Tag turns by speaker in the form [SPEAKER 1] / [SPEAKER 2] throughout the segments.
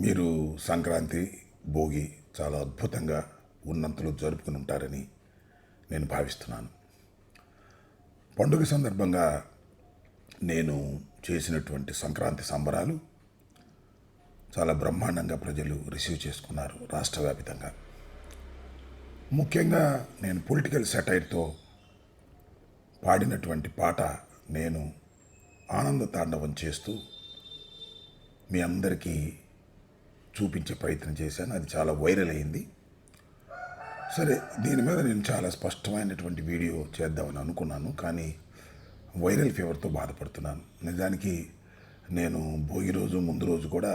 [SPEAKER 1] మీరు సంక్రాంతి, భోగి చాలా అద్భుతంగా ఉన్నంతలో జరుపుకుని ఉంటారని నేను భావిస్తున్నాను. పండుగ సందర్భంగా నేను చేసినటువంటి సంక్రాంతి సంబరాలు చాలా బ్రహ్మాండంగా ప్రజలు రిసీవ్ చేసుకున్నారు రాష్ట్ర వ్యాపితంగా. ముఖ్యంగా నేను పొలిటికల్ సెటైర్తో పాడినటువంటి పాట నేను ఆనంద తాండవం చేస్తూ మీ అందరికీ చూపించే ప్రయత్నం చేశాను. అది చాలా వైరల్ అయింది. సరే, దీని మీద నేను చాలా స్పష్టమైనటువంటి వీడియో చేద్దామని అనుకున్నాను, కానీ వైరల్ ఫీవర్తో బాధపడుతున్నాను. నిజానికి నేను భోగి రోజు ముందు రోజు కూడా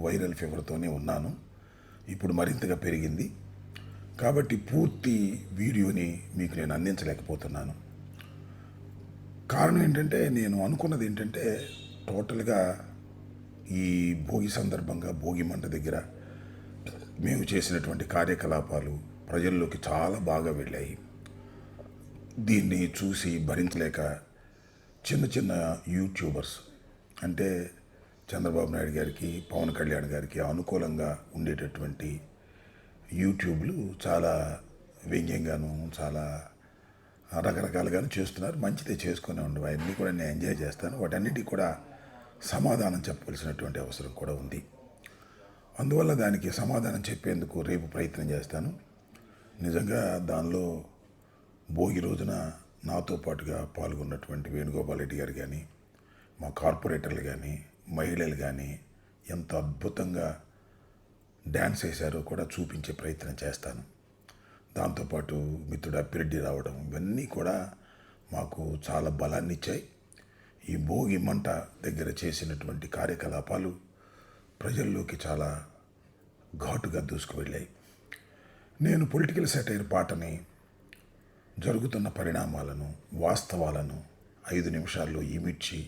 [SPEAKER 1] వైరల్ ఫీవర్తోనే ఉన్నాను. ఇప్పుడు మరింతగా పెరిగింది కాబట్టి పూర్తి వీడియోని మీకు నేను అందించలేకపోతున్నాను. కారణం ఏంటంటే, నేను అనుకున్నది ఏంటంటే, టోటల్గా ఈ భోగి సందర్భంగా భోగి మంట దగ్గర మేము చేసినటువంటి కార్యకలాపాలు ప్రజల్లోకి చాలా బాగా వెళ్ళాయి. దీన్ని చూసి భరించలేక చిన్న చిన్న యూట్యూబర్స్, అంటే చంద్రబాబు నాయుడు గారికి, పవన్ కళ్యాణ్ గారికి అనుకూలంగా ఉండేటటువంటి యూట్యూబ్లు చాలా వ్యంగ్యంగాను చాలా రకరకాలుగాను చేస్తున్నారు. మంచిదే, చేసుకునే ఉండవు. అవన్నీ కూడా నేను ఎంజాయ్ చేస్తాను. వాటన్నిటికీ కూడా సమాధానం చెప్పవలసినటువంటి అవసరం కూడా ఉంది. అందువల్ల దానికి సమాధానం చెప్పేందుకు రేపు ప్రయత్నం చేస్తాను. నిజంగా దానిలో భోగి రోజున నాతో పాటుగా పాల్గొన్నటువంటి వేణుగోపాల్ రెడ్డి గారు కానీ, మా కార్పొరేటర్లు కానీ, మహిళలు కానీ ఎంత అద్భుతంగా డ్యాన్స్ వేశారో కూడా చూపించే ప్రయత్నం చేస్తాను. దాంతోపాటు మిత్రుడు అప్పిరెడ్డి రావడం, ఇవన్నీ కూడా మాకు చాలా బలాన్ని ఇచ్చాయి. ఈ భోగి మంట దగ్గర చేసినటువంటి కార్యకలాపాలు ప్రజల్లోకి చాలా ఘాటుగా దూసుకువెళ్ళాయి. నేను పొలిటికల్ సెటైర్ పాటని జరుగుతున్న పరిణామాలను, వాస్తవాలను 5 నిమిషాల్లో ఇమిడ్చి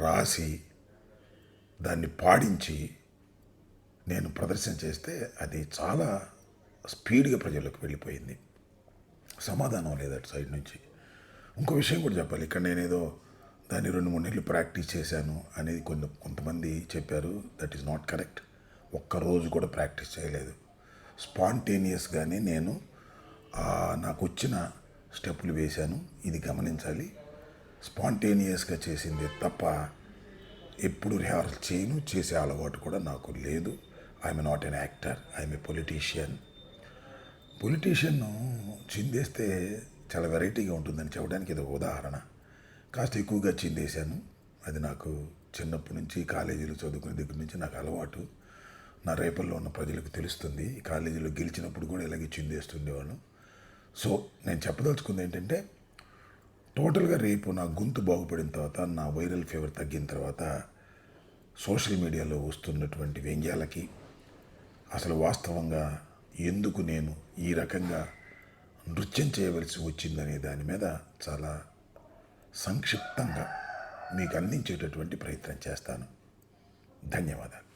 [SPEAKER 1] రాసి దాన్ని పాడించి నేను ప్రదర్శన చేస్తే అది చాలా స్పీడ్గా ప్రజల్లోకి వెళ్ళిపోయింది. సమాధానం లేదు అటు సైడ్ నుంచి. ఇంకో విషయం కూడా చెప్పాలి. ఇక్కడ నేనేదో దాన్ని 2-3 నెలలు ప్రాక్టీస్ చేశాను అనేది కొంతమంది చెప్పారు. That is not correct. ఒక్కరోజు కూడా ప్రాక్టీస్ చేయలేదు. స్పాంటేనియస్గానే నేను నాకు వచ్చిన స్టెప్పులు వేశాను. ఇది గమనించాలి. స్పాంటేనియస్గా చేసింది తప్ప ఎప్పుడు రిహార్సల్ చేయను, చేసే అలవాటు కూడా నాకు లేదు. I'm not an actor, I'm a politician. పొలిటీషియన్ను చిందేస్తే చాలా వెరైటీగా ఉంటుందని చెప్పడానికి ఇది ఒక ఉదాహరణ. కాస్త ఎక్కువగా చిందేశాను. అది నాకు చిన్నప్పటి నుంచి, కాలేజీలో చదువుకునే దగ్గర నుంచి నాకు అలవాటు. నా రేపల్లో ఉన్న ప్రజలకు తెలుస్తుంది. కాలేజీలో గెలిచినప్పుడు కూడా ఇలాగే చిందేస్తుండేవాళ్ళు. సో నేను చెప్పదలుచుకుంది ఏంటంటే, టోటల్గా రేపు నా గొంతు బాగుపడిన తర్వాత, నా వైరల్ ఫీవర్ తగ్గిన తర్వాత సోషల్ మీడియాలో వస్తున్నటువంటి వ్యంగ్యాలకి అసలు వాస్తవంగా ఎందుకు నేను ఈ రకంగా నృత్యం చేయవలసి వచ్చిందనే దాని మీద చాలా సంక్షిప్తంగా మీకు అందించేటటువంటి ప్రయత్నం చేస్తాను. ధన్యవాదాలు.